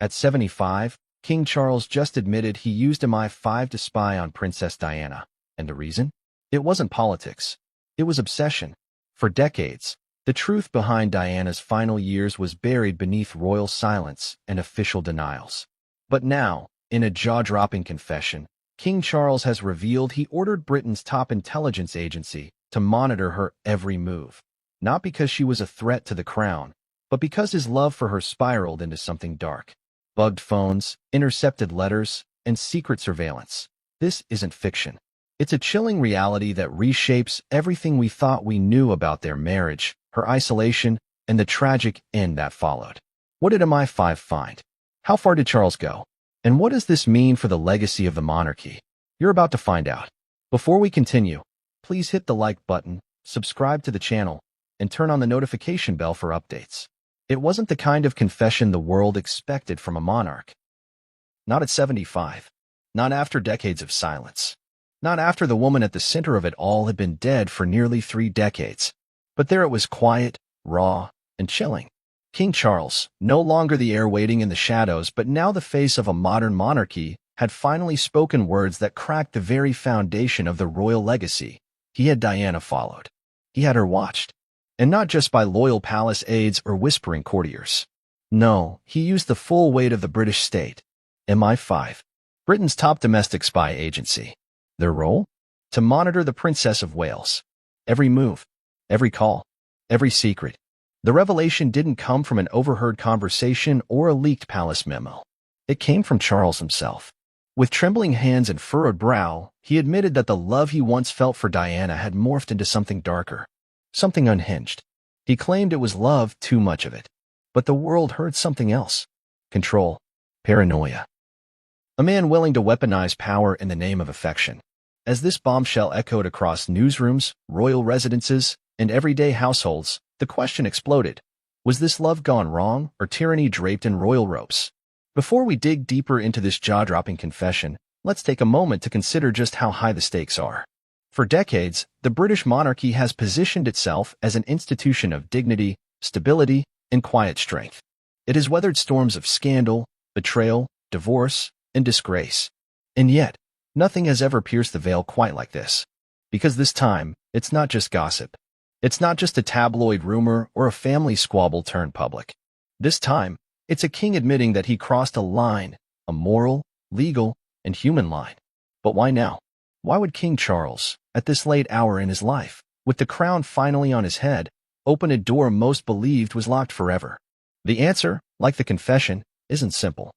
At 75, King Charles just admitted he used MI5 to spy on Princess Diana. And the reason? It wasn't politics. It was obsession. For decades, the truth behind Diana's final years was buried beneath royal silence and official denials. But now, in a jaw-dropping confession, King Charles has revealed he ordered Britain's top intelligence agency to monitor her every move. Not because she was a threat to the crown, but because his love for her spiraled into something dark. Bugged phones, intercepted letters, and secret surveillance. This isn't fiction. It's a chilling reality that reshapes everything we thought we knew about their marriage, her isolation, and the tragic end that followed. What did MI5 find? How far did Charles go? And what does this mean for the legacy of the monarchy? You're about to find out. Before we continue, please hit the like button, subscribe to the channel, and turn on the notification bell for updates. It wasn't the kind of confession the world expected from a monarch. Not at 75. Not after decades of silence. Not after the woman at the center of it all had been dead for nearly 3 decades. But there it was, quiet, raw, and chilling. King Charles, no longer the heir waiting in the shadows, but now the face of a modern monarchy, had finally spoken words that cracked the very foundation of the royal legacy. He had Diana followed. He had her watched. And not just by loyal palace aides or whispering courtiers. No, he used the full weight of the British state. MI5, Britain's top domestic spy agency. Their role? To monitor the Princess of Wales. Every move, every call, every secret. The revelation didn't come from an overheard conversation or a leaked palace memo. It came from Charles himself. With trembling hands and furrowed brow, he admitted that the love he once felt for Diana had morphed into something darker. Something unhinged. He claimed it was love, too much of it. But the world heard something else. Control. Paranoia. A man willing to weaponize power in the name of affection. As this bombshell echoed across newsrooms, royal residences, and everyday households, the question exploded. Was this love gone wrong, or tyranny draped in royal robes? Before we dig deeper into this jaw-dropping confession, let's take a moment to consider just how high the stakes are. For decades, the British monarchy has positioned itself as an institution of dignity, stability, and quiet strength. It has weathered storms of scandal, betrayal, divorce, and disgrace. And yet, nothing has ever pierced the veil quite like this. Because this time, it's not just gossip. It's not just a tabloid rumor or a family squabble turned public. This time, it's a king admitting that he crossed a line, a moral, legal, and human line. But why now? Why would King Charles, at this late hour in his life, with the crown finally on his head, open a door most believed was locked forever? The answer, like the confession, isn't simple.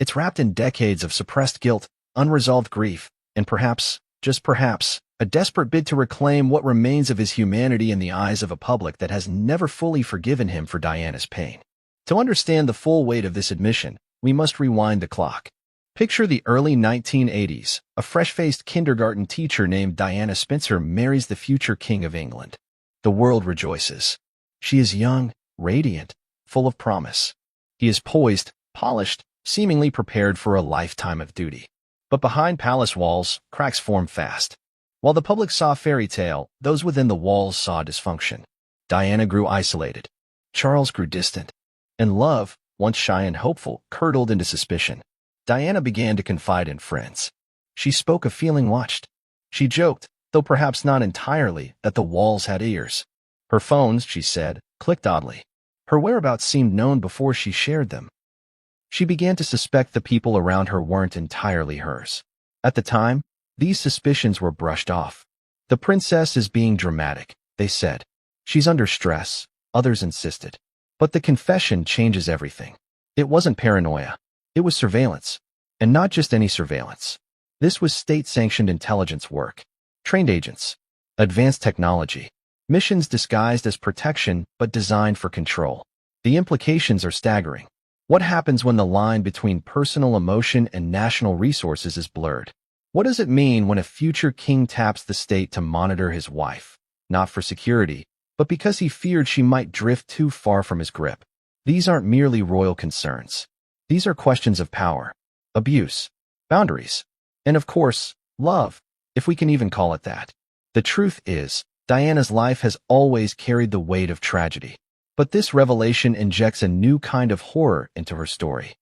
It's wrapped in decades of suppressed guilt, unresolved grief, and perhaps, just perhaps, a desperate bid to reclaim what remains of his humanity in the eyes of a public that has never fully forgiven him for Diana's pain. To understand the full weight of this admission, we must rewind the clock. Picture the early 1980s. A fresh-faced kindergarten teacher named Diana Spencer marries the future King of England. The world rejoices. She is young, radiant, full of promise. He is poised, polished, seemingly prepared for a lifetime of duty. But behind palace walls, cracks form fast. While the public saw fairy tale, those within the walls saw dysfunction. Diana grew isolated. Charles grew distant. And love, once shy and hopeful, curdled into suspicion. Diana began to confide in friends. She spoke of feeling watched. She joked, though perhaps not entirely, that the walls had ears. Her phones, she said, clicked oddly. Her whereabouts seemed known before she shared them. She began to suspect the people around her weren't entirely hers. At the time, these suspicions were brushed off. The princess is being dramatic, they said. She's under stress, others insisted. But the confession changes everything. It wasn't paranoia. It was surveillance. And not just any surveillance. This was state-sanctioned intelligence work. Trained agents. Advanced technology. Missions disguised as protection but designed for control. The implications are staggering. What happens when the line between personal emotion and national resources is blurred? What does it mean when a future king taps the state to monitor his wife? Not for security, but because he feared she might drift too far from his grip. These aren't merely royal concerns. These are questions of power, abuse, boundaries, and of course, love, if we can even call it that. The truth is, Diana's life has always carried the weight of tragedy. But this revelation injects a new kind of horror into her story.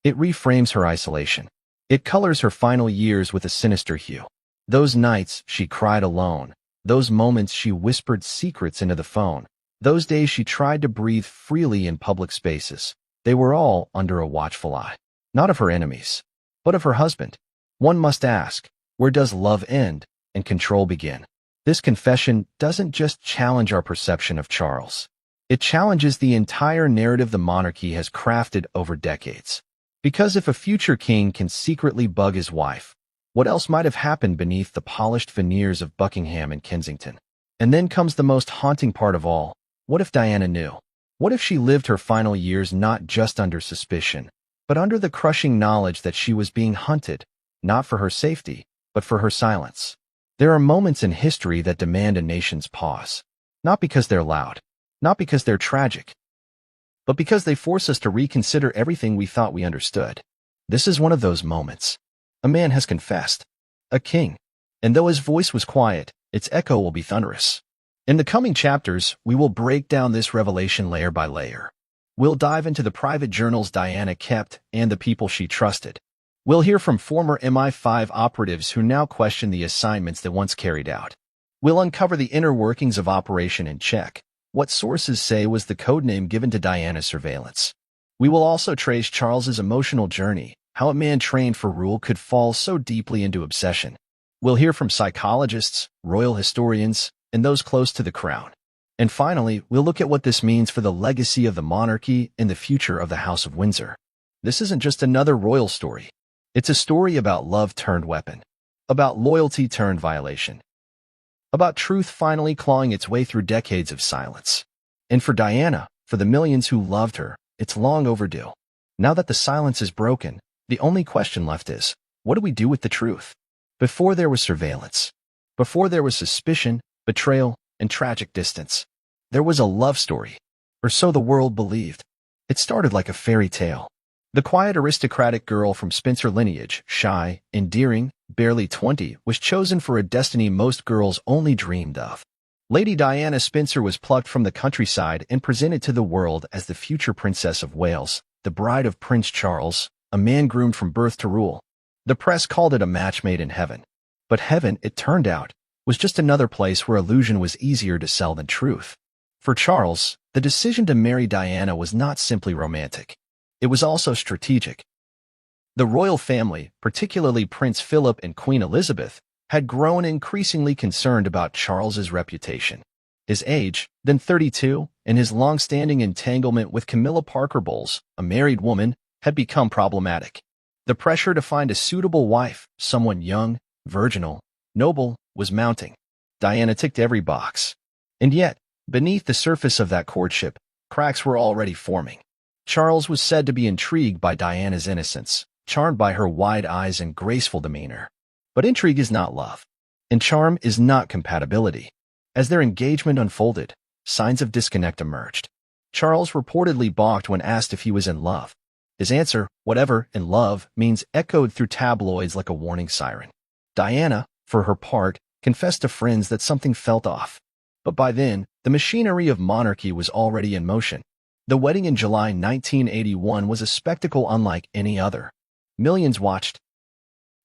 It reframes her isolation. It colors her final years with a sinister hue. Those nights she cried alone, those moments she whispered secrets into the phone, those days she tried to breathe freely in public spaces, they were all under a watchful eye. Not of her enemies, but of her husband. One must ask, where does love end and control begin? This confession doesn't just challenge our perception of Charles. It challenges the entire narrative the monarchy has crafted over decades. Because if a future king can secretly bug his wife, what else might have happened beneath the polished veneers of Buckingham and Kensington? And then comes the most haunting part of all. What if Diana knew? What if she lived her final years not just under suspicion, but under the crushing knowledge that she was being hunted, not for her safety, but for her silence? There are moments in history that demand a nation's pause. Not because they're loud, not because they're tragic, but because they force us to reconsider everything we thought we understood. This is one of those moments. A man has confessed. A king. And though his voice was quiet, its echo will be thunderous. In the coming chapters, we will break down this revelation layer by layer. We'll dive into the private journals Diana kept and the people she trusted. We'll hear from former MI5 operatives who now question the assignments that once carried out. We'll uncover the inner workings of Operation In Check, what sources say was the codename given to Diana's surveillance. We will also trace Charles's emotional journey, how a man trained for rule could fall so deeply into obsession. We'll hear from psychologists, royal historians, and those close to the crown. And finally, we'll look at what this means for the legacy of the monarchy and the future of the House of Windsor. This isn't just another royal story. It's a story about love turned weapon, about loyalty turned violation, about truth finally clawing its way through decades of silence. And for Diana, for the millions who loved her, it's long overdue. Now that the silence is broken, the only question left is, what do we do with the truth? Before there was surveillance, before there was suspicion, betrayal, and tragic distance, there was a love story, or so the world believed. It started like a fairy tale. The quiet aristocratic girl from Spencer lineage, shy, endearing, barely 20, was chosen for a destiny most girls only dreamed of. Lady Diana Spencer was plucked from the countryside and presented to the world as the future Princess of Wales, the bride of Prince Charles, a man groomed from birth to rule. The press called it a match made in heaven. But heaven, it turned out, was just another place where illusion was easier to sell than truth. For Charles, the decision to marry Diana was not simply romantic. It was also strategic. The royal family, particularly Prince Philip and Queen Elizabeth, had grown increasingly concerned about Charles's reputation. His age, then 32, and his long-standing entanglement with Camilla Parker Bowles, a married woman, had become problematic. The pressure to find a suitable wife, someone young, virginal, noble, was mounting. Diana ticked every box. And yet, beneath the surface of that courtship, cracks were already forming. Charles was said to be intrigued by Diana's innocence, charmed by her wide eyes and graceful demeanor. But intrigue is not love, and charm is not compatibility. As their engagement unfolded, signs of disconnect emerged. Charles reportedly balked when asked if he was in love. His answer, whatever in love means, echoed through tabloids like a warning siren. Diana, for her part, confessed to friends that something felt off. But by then, the machinery of monarchy was already in motion. The wedding in July 1981 was a spectacle unlike any other. Millions watched.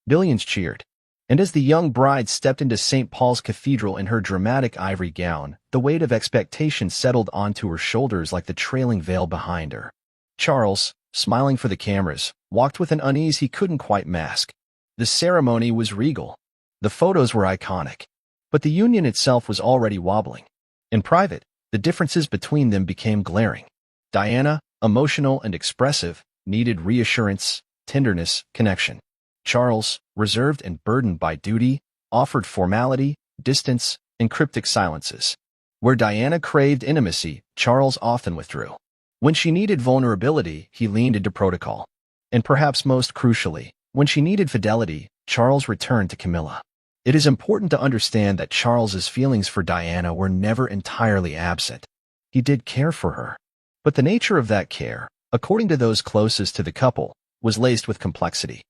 Billions cheered. And as the young bride stepped into St. Paul's Cathedral in her dramatic ivory gown, the weight of expectation settled onto her shoulders like the trailing veil behind her. Charles, smiling for the cameras, walked with an unease he couldn't quite mask. The ceremony was regal. The photos were iconic. But the union itself was already wobbling. In private, the differences between them became glaring. Diana, emotional and expressive, needed reassurance, tenderness, connection. Charles, reserved and burdened by duty, offered formality, distance, and cryptic silences. Where Diana craved intimacy, Charles often withdrew. When she needed vulnerability, he leaned into protocol. And perhaps most crucially, when she needed fidelity, Charles returned to Camilla. It is important to understand that Charles's feelings for Diana were never entirely absent. He did care for her. But the nature of that care, according to those closest to the couple, was laced with complexity.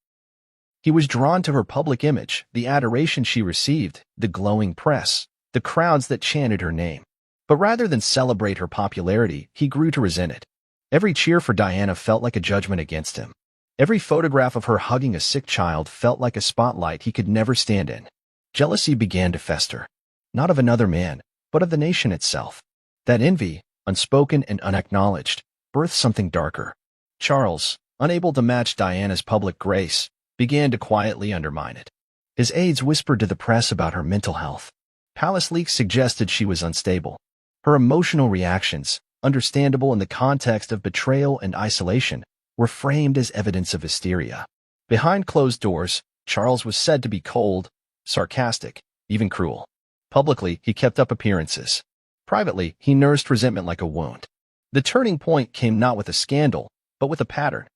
He was drawn to her public image, the adoration she received, the glowing press, the crowds that chanted her name. But rather than celebrate her popularity, he grew to resent it. Every cheer for Diana felt like a judgment against him. Every photograph of her hugging a sick child felt like a spotlight he could never stand in. Jealousy began to fester, not of another man, but of the nation itself. That envy, unspoken and unacknowledged, birthed something darker. Charles, unable to match Diana's public grace, began to quietly undermine it. His aides whispered to the press about her mental health. Palace leaks suggested she was unstable. Her emotional reactions, understandable in the context of betrayal and isolation, were framed as evidence of hysteria. Behind closed doors, Charles was said to be cold, sarcastic, even cruel. Publicly, he kept up appearances. Privately, he nursed resentment like a wound. The turning point came not with a scandal, but with a pattern.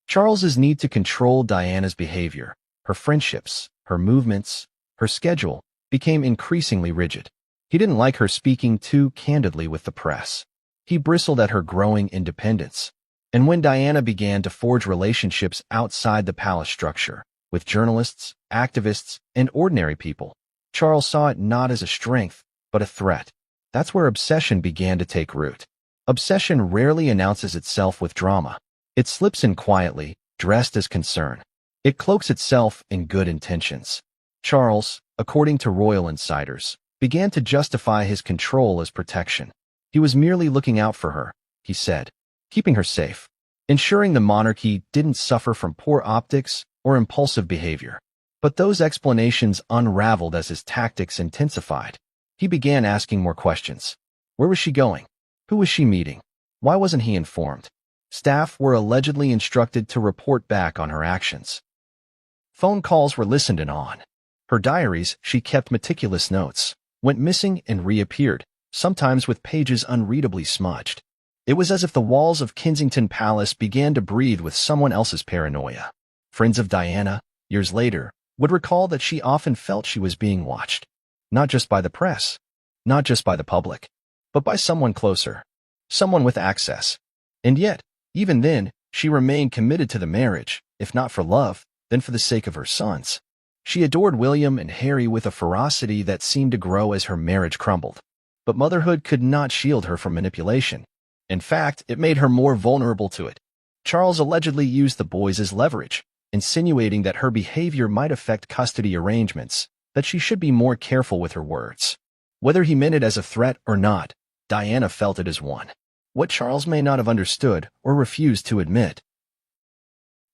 Charles's need to control Diana's behavior, her friendships, her movements, her schedule, became increasingly rigid. He didn't like her speaking too candidly with the press. He bristled at her growing independence. And when Diana began to forge relationships outside the palace structure, with journalists, activists, and ordinary people, Charles saw it not as a strength, but a threat. That's where obsession began to take root. Obsession rarely announces itself with drama. It slips in quietly, dressed as concern. It cloaks itself in good intentions. Charles, according to royal insiders, began to justify his control as protection. He was merely looking out for her, he said, keeping her safe, ensuring the monarchy didn't suffer from poor optics or impulsive behavior. But those explanations unraveled as his tactics intensified. He began asking more questions. Where was she going? Who was she meeting? Why wasn't he informed? Staff were allegedly instructed to report back on her actions. Phone calls were listened in on. Her diaries, she kept meticulous notes, went missing and reappeared, sometimes with pages unreadably smudged. It was as if the walls of Kensington Palace began to breathe with someone else's paranoia. Friends of Diana, years later, would recall that she often felt she was being watched. Not just by the press, not just by the public, but by someone closer, someone with access. And yet, even then, she remained committed to the marriage, if not for love, then for the sake of her sons. She adored William and Harry with a ferocity that seemed to grow as her marriage crumbled. But motherhood could not shield her from manipulation. In fact, it made her more vulnerable to it. Charles allegedly used the boys as leverage, insinuating that her behavior might affect custody arrangements, that she should be more careful with her words. Whether he meant it as a threat or not, Diana felt it as one. What Charles may not have understood or refused to admit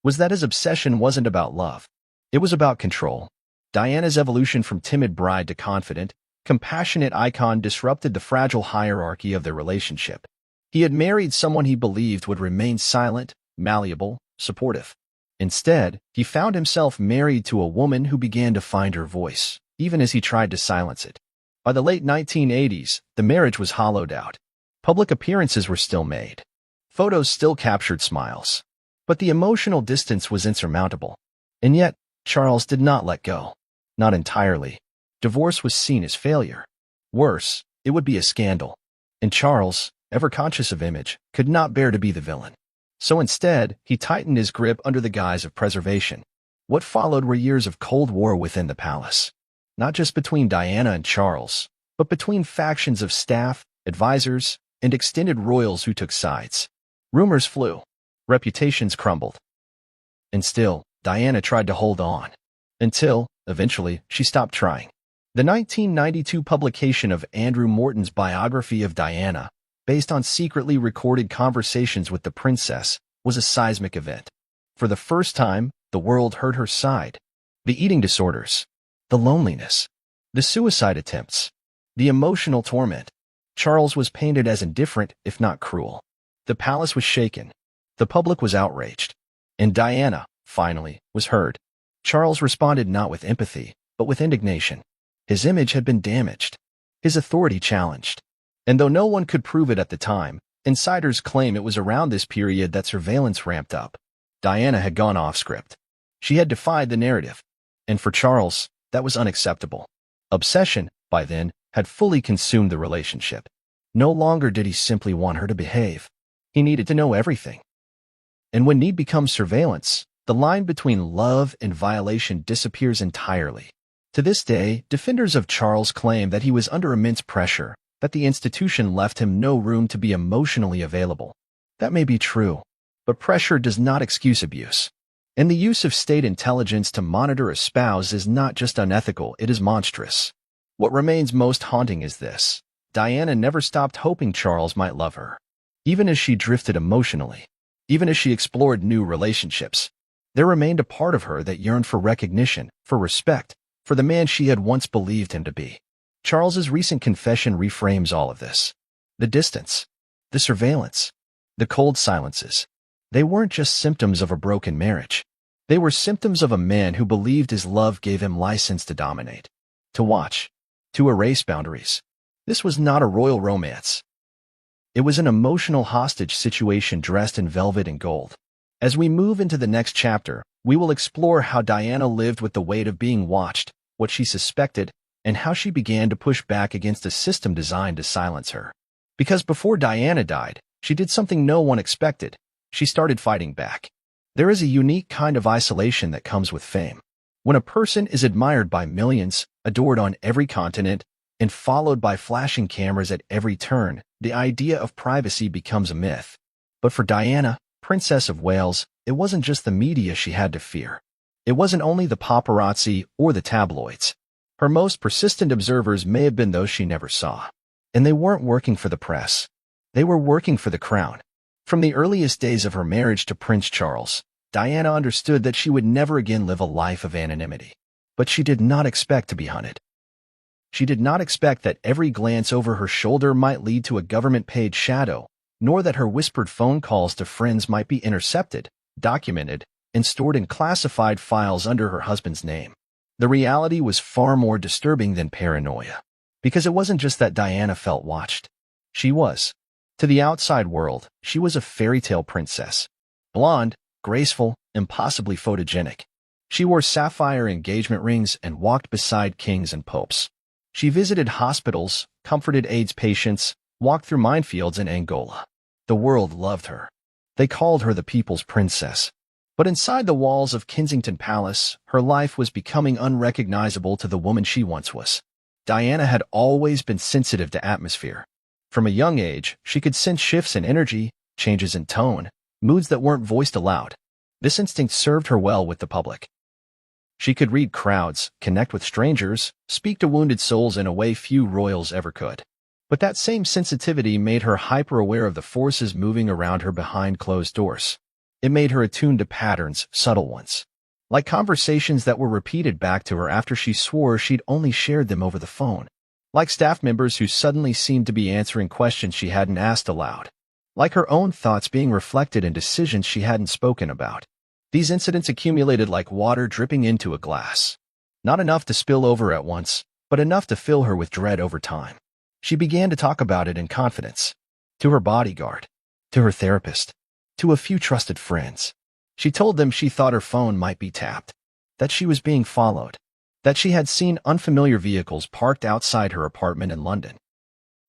was that his obsession wasn't about love. It was about control. Diana's evolution from timid bride to confident, compassionate icon disrupted the fragile hierarchy of their relationship. He had married someone he believed would remain silent, malleable, supportive. Instead, he found himself married to a woman who began to find her voice, even as he tried to silence it. By the late 1980s, the marriage was hollowed out. Public appearances were still made. Photos still captured smiles. But the emotional distance was insurmountable. And yet, Charles did not let go. Not entirely. Divorce was seen as failure. Worse, it would be a scandal. And Charles, ever conscious of image, could not bear to be the villain. So instead, he tightened his grip under the guise of preservation. What followed were years of Cold War within the palace. Not just between Diana and Charles, but between factions of staff, advisors, and extended royals who took sides. Rumors flew. Reputations crumbled. And still, Diana tried to hold on. Until, eventually, she stopped trying. The 1992 publication of Andrew Morton's biography of Diana, based on secretly recorded conversations with the princess, was a seismic event. For the first time, the world heard her side. The eating disorders, the loneliness, the suicide attempts, the emotional torment. Charles was painted as indifferent, if not cruel. The palace was shaken. The public was outraged. And Diana, finally, was heard. Charles responded not with empathy, but with indignation. His image had been damaged. His authority challenged. And though no one could prove it at the time, insiders claim it was around this period that surveillance ramped up. Diana had gone off script. She had defied the narrative. And for Charles, that was unacceptable. Obsession, by then, had fully consumed the relationship. No longer did he simply want her to behave. He needed to know everything. And when need becomes surveillance, the line between love and violation disappears entirely. To this day, defenders of Charles claim that he was under immense pressure, that the institution left him no room to be emotionally available. That may be true, But pressure does not excuse abuse. And the use of state intelligence to monitor a spouse is not just unethical, it is monstrous. What remains most haunting is this. Diana never stopped hoping Charles might love her. Even as she drifted emotionally, even as she explored new relationships, there remained a part of her that yearned for recognition, for respect, for the man she had once believed him to be. Charles's recent confession reframes all of this. The distance, the surveillance, the cold silences. They weren't just symptoms of a broken marriage. They were symptoms of a man who believed his love gave him license to dominate, to watch, to erase boundaries. This was not a royal romance. It was an emotional hostage situation dressed in velvet and gold. As we move into the next chapter, we will explore how Diana lived with the weight of being watched, what she suspected, and how she began to push back against a system designed to silence her. Because before Diana died, she did something no one expected. She started fighting back. There is a unique kind of isolation that comes with fame. When a person is admired by millions, adored on every continent, and followed by flashing cameras at every turn, the idea of privacy becomes a myth. But for Diana, Princess of Wales, it wasn't just the media she had to fear. It wasn't only the paparazzi or the tabloids. Her most persistent observers may have been those she never saw. And they weren't working for the press. They were working for the crown. From the earliest days of her marriage to Prince Charles, Diana understood that she would never again live a life of anonymity. But she did not expect to be hunted. She did not expect that every glance over her shoulder might lead to a government-paid shadow, nor that her whispered phone calls to friends might be intercepted, documented, and stored in classified files under her husband's name. The reality was far more disturbing than paranoia, because it wasn't just that Diana felt watched. She was. To the outside world, she was a fairy tale princess. Blonde, graceful, impossibly photogenic. She wore sapphire engagement rings and walked beside kings and popes. She visited hospitals, comforted AIDS patients, walked through minefields in Angola. The world loved her. They called her the people's princess. But inside the walls of Kensington Palace, her life was becoming unrecognizable to the woman she once was. Diana had always been sensitive to atmosphere. From a young age, she could sense shifts in energy, changes in tone, moods that weren't voiced aloud. This instinct served her well with the public. She could read crowds, connect with strangers, speak to wounded souls in a way few royals ever could. But that same sensitivity made her hyper-aware of the forces moving around her behind closed doors. It made her attuned to patterns, subtle ones. Like conversations that were repeated back to her after she swore she'd only shared them over the phone. Like staff members who suddenly seemed to be answering questions she hadn't asked aloud. Like her own thoughts being reflected in decisions she hadn't spoken about. These incidents accumulated like water dripping into a glass. Not enough to spill over at once, but enough to fill her with dread over time. She began to talk about it in confidence. To her bodyguard. To her therapist. To a few trusted friends. She told them she thought her phone might be tapped. That she was being followed. That she had seen unfamiliar vehicles parked outside her apartment in London.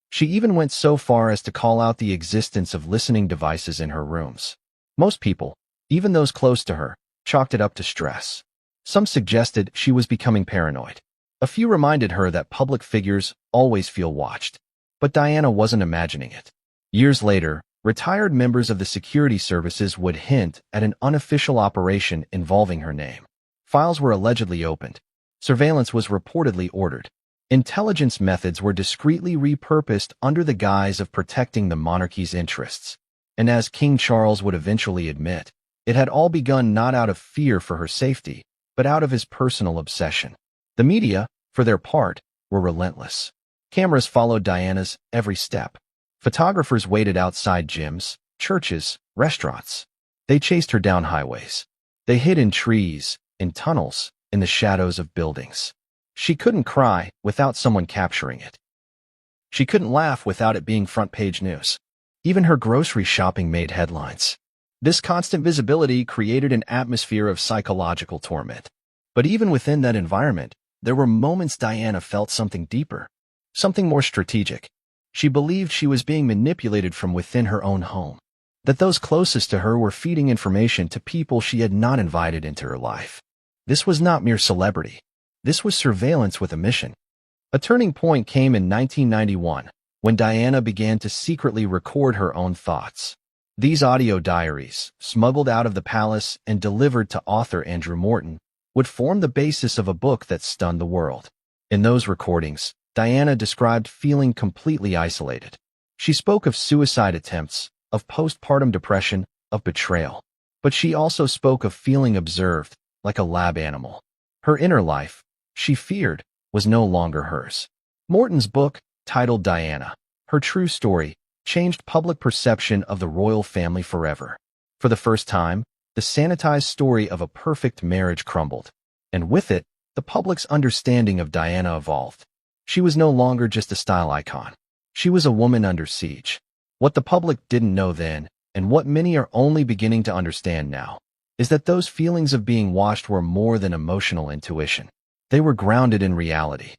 She even went so far as to call out the existence of listening devices in her rooms. Most people, even those close to her, chalked it up to stress. Some suggested she was becoming paranoid. A few reminded her that public figures always feel watched. But Diana wasn't imagining it. Years later, retired members of the security services would hint at an unofficial operation involving her name. Files were allegedly opened. Surveillance was reportedly ordered. Intelligence methods were discreetly repurposed under the guise of protecting the monarchy's interests. And as King Charles would eventually admit, it had all begun not out of fear for her safety, but out of his personal obsession. The media, for their part, were relentless. Cameras followed Diana's every step. Photographers waited outside gyms, churches, restaurants. They chased her down highways. They hid in trees, in tunnels, in the shadows of buildings. She couldn't cry without someone capturing it. She couldn't laugh without it being front-page news. Even her grocery shopping made headlines. This constant visibility created an atmosphere of psychological torment. But even within that environment, there were moments Diana felt something deeper, something more strategic. She believed she was being manipulated from within her own home, that those closest to her were feeding information to people she had not invited into her life. This was not mere celebrity. This was surveillance with a mission. A turning point came in 1991, when Diana began to secretly record her own thoughts. These audio diaries, smuggled out of the palace and delivered to author Andrew Morton, would form the basis of a book that stunned the world. In those recordings, Diana described feeling completely isolated. She spoke of suicide attempts, of postpartum depression, of betrayal. But she also spoke of feeling observed, like a lab animal. Her inner life, she feared, was no longer hers. Morton's book, titled Diana, Her True Story, changed public perception of the royal family forever. For the first time, the sanitized story of a perfect marriage crumbled. And with it, the public's understanding of Diana evolved. She was no longer just a style icon. She was a woman under siege. What the public didn't know then, and what many are only beginning to understand now, is that those feelings of being watched were more than emotional intuition. They were grounded in reality.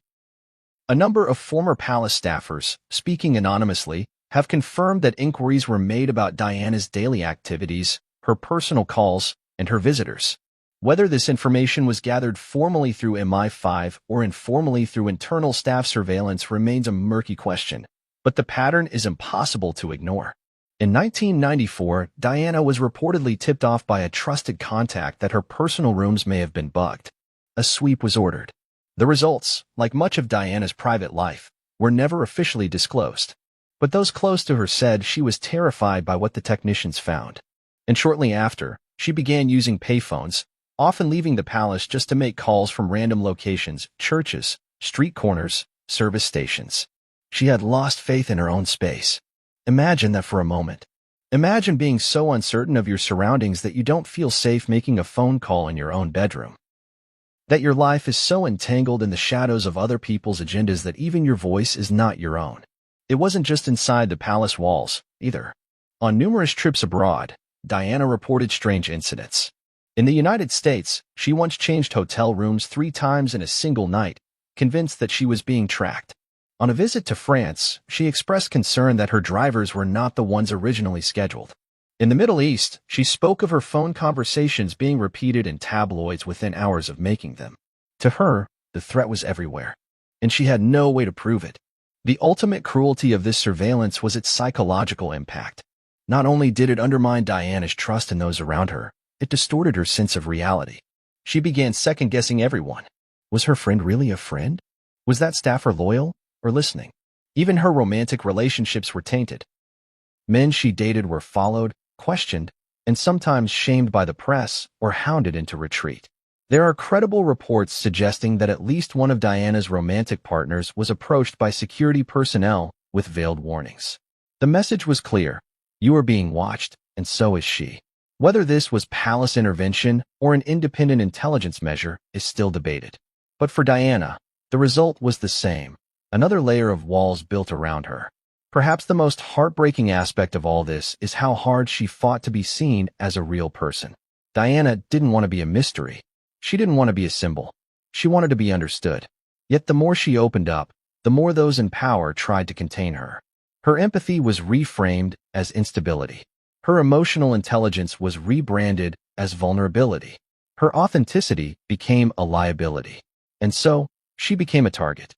A number of former palace staffers, speaking anonymously, have confirmed that inquiries were made about Diana's daily activities, her personal calls, and her visitors. Whether this information was gathered formally through MI5 or informally through internal staff surveillance remains a murky question, but the pattern is impossible to ignore. In 1994, Diana was reportedly tipped off by a trusted contact that her personal rooms may have been bugged. A sweep was ordered. The results, like much of Diana's private life, were never officially disclosed. But those close to her said she was terrified by what the technicians found. And shortly after, she began using payphones, often leaving the palace just to make calls from random locations, churches, street corners, service stations. She had lost faith in her own space. Imagine that for a moment. Imagine being so uncertain of your surroundings that you don't feel safe making a phone call in your own bedroom. That your life is so entangled in the shadows of other people's agendas that even your voice is not your own. It wasn't just inside the palace walls, either. On numerous trips abroad, Diana reported strange incidents. In the United States, she once changed hotel rooms 3 times in a single night, convinced that she was being tracked. On a visit to France, she expressed concern that her drivers were not the ones originally scheduled. In the Middle East, she spoke of her phone conversations being repeated in tabloids within hours of making them. To her, the threat was everywhere, and she had no way to prove it. The ultimate cruelty of this surveillance was its psychological impact. Not only did it undermine Diana's trust in those around her, it distorted her sense of reality. She began second-guessing everyone. Was her friend really a friend? Was that staffer loyal or listening? Even her romantic relationships were tainted. Men she dated were followed, questioned, and sometimes shamed by the press or hounded into retreat. There are credible reports suggesting that at least one of Diana's romantic partners was approached by security personnel with veiled warnings. The message was clear: you are being watched, and so is she. Whether this was palace intervention or an independent intelligence measure is still debated. But for Diana, the result was the same: another layer of walls built around her. Perhaps the most heartbreaking aspect of all this is how hard she fought to be seen as a real person. Diana didn't want to be a mystery. She didn't want to be a symbol. She wanted to be understood. Yet the more she opened up, the more those in power tried to contain her. Her empathy was reframed as instability. Her emotional intelligence was rebranded as vulnerability. Her authenticity became a liability. And so, she became a target.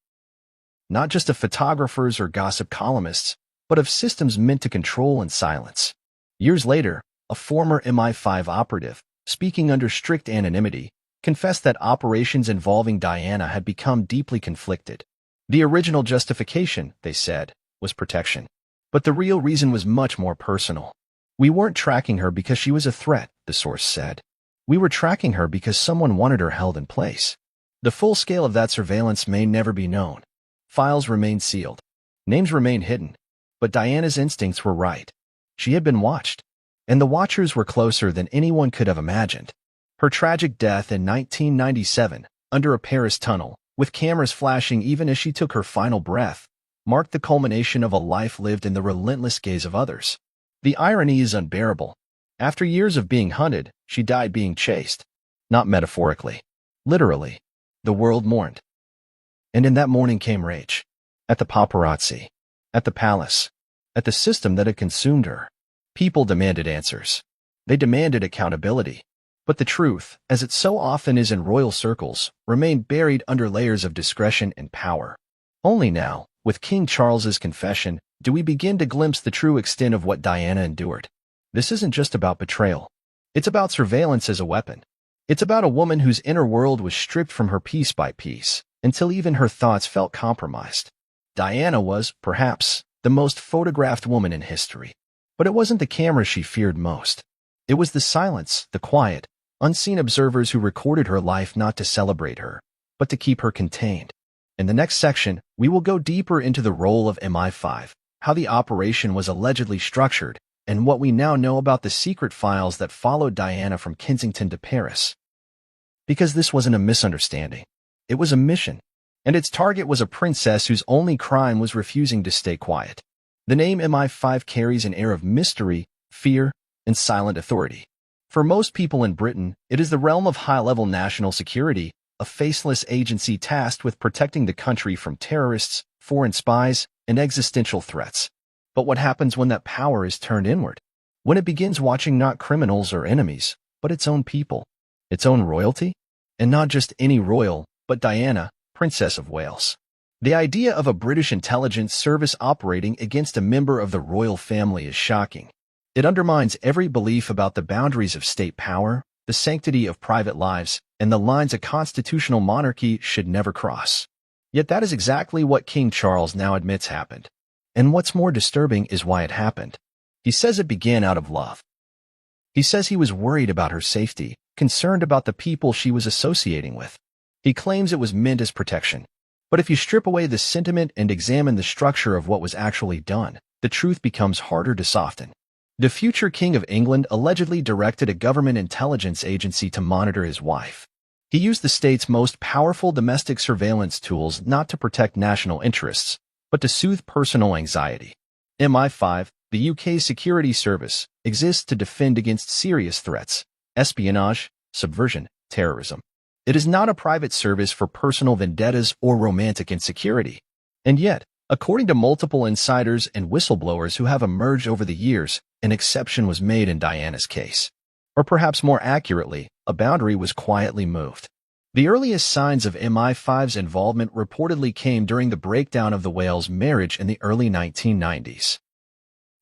Not just of photographers or gossip columnists, but of systems meant to control and silence. Years later, a former MI5 operative, speaking under strict anonymity, confessed that operations involving Diana had become deeply conflicted. The original justification, they said, was protection. But the real reason was much more personal. We weren't tracking her because she was a threat, the source said. We were tracking her because someone wanted her held in place. The full scale of that surveillance may never be known. Files remained sealed. Names remained hidden. But Diana's instincts were right. She had been watched. And the watchers were closer than anyone could have imagined. Her tragic death in 1997, under a Paris tunnel, with cameras flashing even as she took her final breath, marked the culmination of a life lived in the relentless gaze of others. The irony is unbearable. After years of being hunted, she died being chased. Not metaphorically. Literally. The world mourned. And in that mourning came rage. At the paparazzi. At the palace. At the system that had consumed her. People demanded answers. They demanded accountability. But the truth, as it so often is in royal circles, remained buried under layers of discretion and power. Only now, with King Charles's confession, do we begin to glimpse the true extent of what Diana endured. This isn't just about betrayal. It's about surveillance as a weapon. It's about a woman whose inner world was stripped from her piece by piece, until even her thoughts felt compromised. Diana was, perhaps, the most photographed woman in history. But it wasn't the camera she feared most. It was the silence, the quiet, unseen observers who recorded her life not to celebrate her, but to keep her contained. In the next section, we will go deeper into the role of MI5, how the operation was allegedly structured, and what we now know about the secret files that followed Diana from Kensington to Paris. Because this wasn't a misunderstanding. It was a mission, and its target was a princess whose only crime was refusing to stay quiet. The name MI5 carries an air of mystery, fear, and silent authority. For most people in Britain, it is the realm of high-level national security, a faceless agency tasked with protecting the country from terrorists, foreign spies, and existential threats. But what happens when that power is turned inward? When it begins watching not criminals or enemies, but its own people, its own royalty? And not just any royal, but Diana, Princess of Wales. The idea of a British intelligence service operating against a member of the royal family is shocking. It undermines every belief about the boundaries of state power, the sanctity of private lives, and the lines a constitutional monarchy should never cross. Yet that is exactly what King Charles now admits happened. And what's more disturbing is why it happened. He says it began out of love. He says he was worried about her safety, concerned about the people she was associating with. He claims it was meant as protection. But if you strip away the sentiment and examine the structure of what was actually done, the truth becomes harder to soften. The future King of England allegedly directed a government intelligence agency to monitor his wife. He used the state's most powerful domestic surveillance tools not to protect national interests, but to soothe personal anxiety. MI5, the UK's security service, exists to defend against serious threats, espionage, subversion, terrorism. It is not a private service for personal vendettas or romantic insecurity. And yet, according to multiple insiders and whistleblowers who have emerged over the years, an exception was made in Diana's case. Or perhaps more accurately, a boundary was quietly moved. The earliest signs of MI5's involvement reportedly came during the breakdown of the Wales marriage in the early 1990s.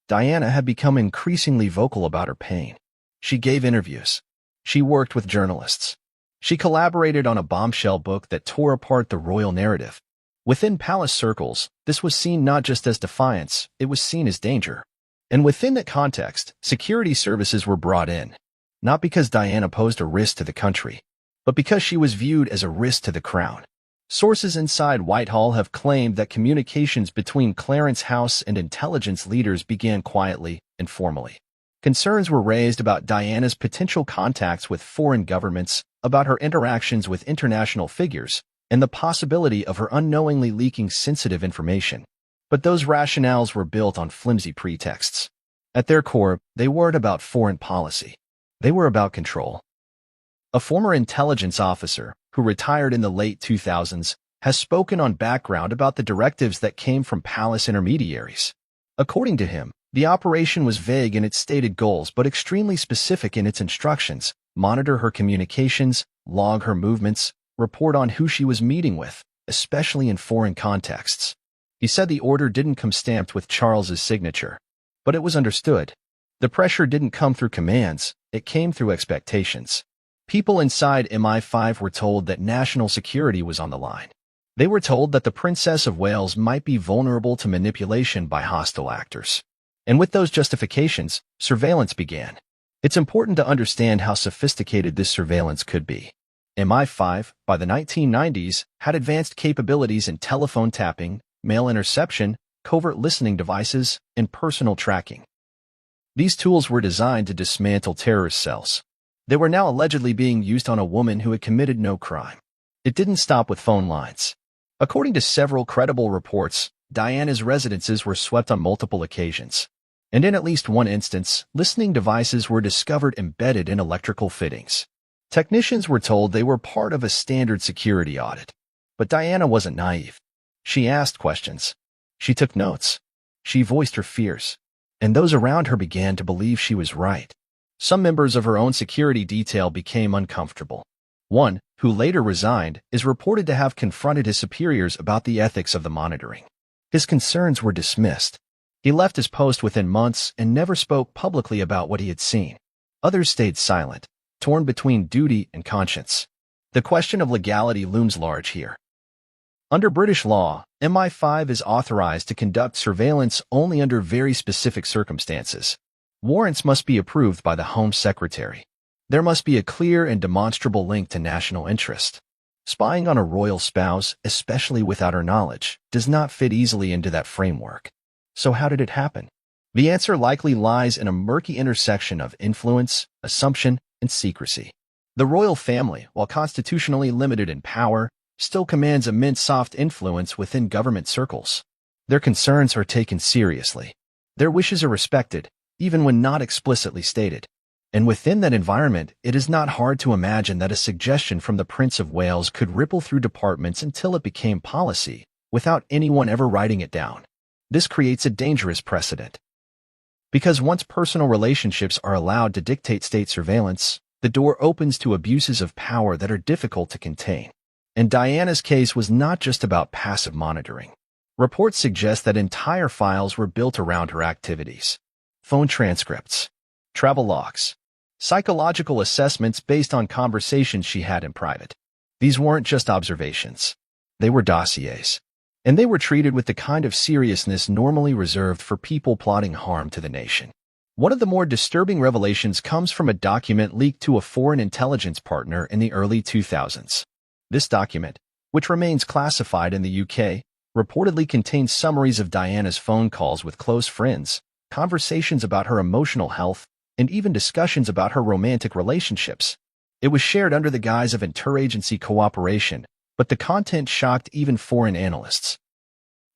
Diana had become increasingly vocal about her pain. She gave interviews. She worked with journalists. She collaborated on a bombshell book that tore apart the royal narrative. Within palace circles, this was seen not just as defiance, it was seen as danger. And within that context, security services were brought in. Not because Diana posed a risk to the country, but because she was viewed as a risk to the crown. Sources inside Whitehall have claimed that communications between Clarence House and intelligence leaders began quietly and formally. Concerns were raised about Diana's potential contacts with foreign governments, about her interactions with international figures, and the possibility of her unknowingly leaking sensitive information. But those rationales were built on flimsy pretexts. At their core, they weren't about foreign policy. They were about control. A former intelligence officer, who retired in the late 2000s, has spoken on background about the directives that came from palace intermediaries. According to him, the operation was vague in its stated goals but extremely specific in its instructions: monitor her communications, log her movements, report on who she was meeting with, especially in foreign contexts. He said the order didn't come stamped with Charles's signature, but it was understood. The pressure didn't come through commands, it came through expectations. People inside MI5 were told that national security was on the line. They were told that the Princess of Wales might be vulnerable to manipulation by hostile actors. And with those justifications, surveillance began. It's important to understand how sophisticated this surveillance could be. MI5, by the 1990s, had advanced capabilities in telephone tapping, mail interception, covert listening devices, and personal tracking. These tools were designed to dismantle terrorist cells. They were now allegedly being used on a woman who had committed no crime. It didn't stop with phone lines. According to several credible reports, Diana's residences were swept on multiple occasions. And in at least one instance, listening devices were discovered embedded in electrical fittings. Technicians were told they were part of a standard security audit. But Diana wasn't naive. She asked questions. She took notes. She voiced her fears. And those around her began to believe she was right. Some members of her own security detail became uncomfortable. One, who later resigned, is reported to have confronted his superiors about the ethics of the monitoring. His concerns were dismissed. He left his post within months and never spoke publicly about what he had seen. Others stayed silent, torn between duty and conscience. The question of legality looms large here. Under British law, MI5 is authorized to conduct surveillance only under very specific circumstances. Warrants must be approved by the Home Secretary. There must be a clear and demonstrable link to national interest. Spying on a royal spouse, especially without her knowledge, does not fit easily into that framework. So how did it happen? The answer likely lies in a murky intersection of influence, assumption, and secrecy. The royal family, while constitutionally limited in power, still commands immense soft influence within government circles. Their concerns are taken seriously. Their wishes are respected, even when not explicitly stated. And within that environment, it is not hard to imagine that a suggestion from the Prince of Wales could ripple through departments until it became policy, without anyone ever writing it down. This creates a dangerous precedent. Because once personal relationships are allowed to dictate state surveillance, the door opens to abuses of power that are difficult to contain. And Diana's case was not just about passive monitoring. Reports suggest that entire files were built around her activities. Phone transcripts, travel logs, psychological assessments based on conversations she had in private. These weren't just observations. They were dossiers. And they were treated with the kind of seriousness normally reserved for people plotting harm to the nation. One of the more disturbing revelations comes from a document leaked to a foreign intelligence partner in the early 2000s. This document, which remains classified in the UK, reportedly contains summaries of Diana's phone calls with close friends, conversations about her emotional health, and even discussions about her romantic relationships. It was shared under the guise of interagency cooperation, but the content shocked even foreign analysts.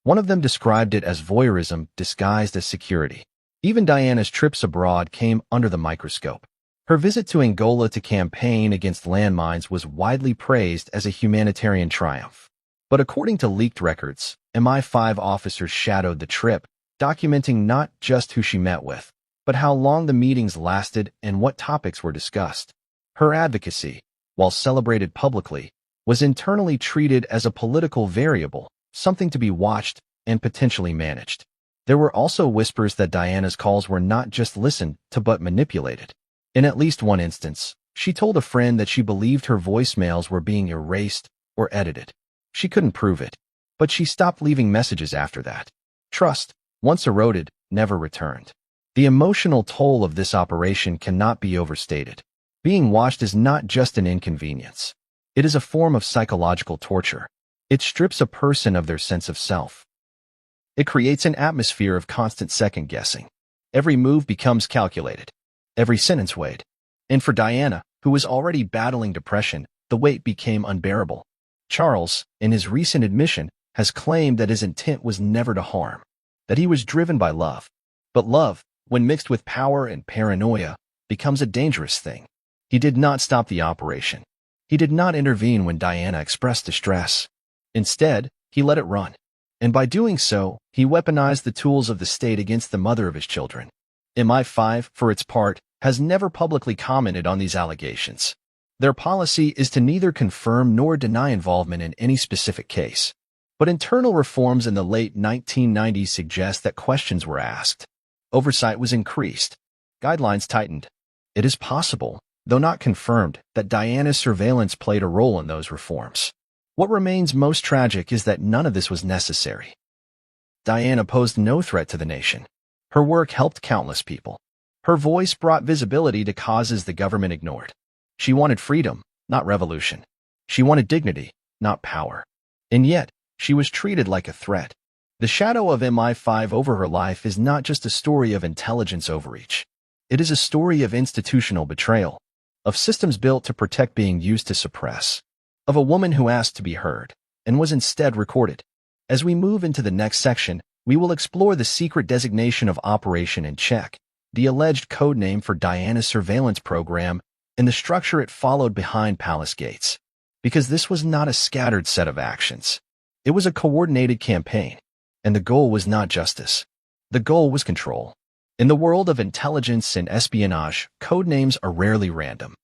One of them described it as voyeurism disguised as security. Even Diana's trips abroad came under the microscope. Her visit to Angola to campaign against landmines was widely praised as a humanitarian triumph. But according to leaked records, MI5 officers shadowed the trip, documenting not just who she met with, but how long the meetings lasted and what topics were discussed. Her advocacy, while celebrated publicly, was internally treated as a political variable, something to be watched and potentially managed. There were also whispers that Diana's calls were not just listened to but manipulated. In at least one instance, she told a friend that she believed her voicemails were being erased or edited. She couldn't prove it, but she stopped leaving messages after that. Trust, once eroded, never returned. The emotional toll of this operation cannot be overstated. Being watched is not just an inconvenience. It is a form of psychological torture. It strips a person of their sense of self. It creates an atmosphere of constant second-guessing. Every move becomes calculated. Every sentence weighed. And for Diana, who was already battling depression, the weight became unbearable. Charles, in his recent admission, has claimed that his intent was never to harm, that he was driven by love. But love, when mixed with power and paranoia, becomes a dangerous thing. He did not stop the operation. He did not intervene when Diana expressed distress. Instead, he let it run. And by doing so, he weaponized the tools of the state against the mother of his children. MI5, for its part, has never publicly commented on these allegations. Their policy is to neither confirm nor deny involvement in any specific case. But internal reforms in the late 1990s suggest that questions were asked. Oversight was increased. Guidelines tightened. It is possible, though not confirmed, that Diana's surveillance played a role in those reforms. What remains most tragic is that none of this was necessary. Diana posed no threat to the nation. Her work helped countless people. Her voice brought visibility to causes the government ignored. She wanted freedom, not revolution. She wanted dignity, not power. And yet, she was treated like a threat. The shadow of MI5 over her life is not just a story of intelligence overreach. It is a story of institutional betrayal, of systems built to protect being used to suppress, of a woman who asked to be heard and was instead recorded. As we move into the next section, we will explore the secret designation of Operation in Check, the alleged code name for Diana's surveillance program, and the structure it followed behind palace gates. Because this was not a scattered set of actions. It was a coordinated campaign, and the goal was not justice. The goal was control. In the world of intelligence and espionage, code names are rarely random.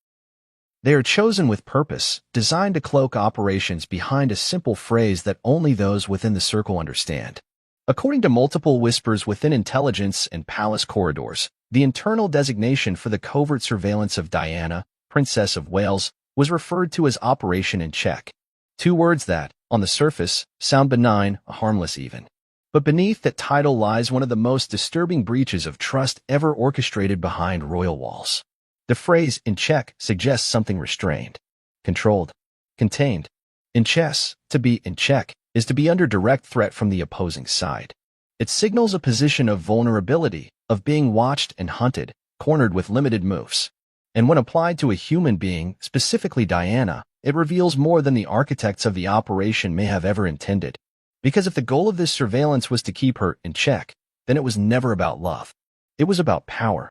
They are chosen with purpose, designed to cloak operations behind a simple phrase that only those within the circle understand. According to multiple whispers within intelligence and palace corridors, the internal designation for the covert surveillance of Diana, Princess of Wales, was referred to as Operation in Check. Two words that, on the surface, sound benign, harmless even. But beneath that title lies one of the most disturbing breaches of trust ever orchestrated behind royal walls. The phrase "in check" suggests something restrained, controlled, contained. In chess, to be in check is to be under direct threat from the opposing side. It signals a position of vulnerability, of being watched and hunted, cornered with limited moves. And when applied to a human being, specifically Diana, it reveals more than the architects of the operation may have ever intended. Because if the goal of this surveillance was to keep her in check, then it was never about love. It was about power.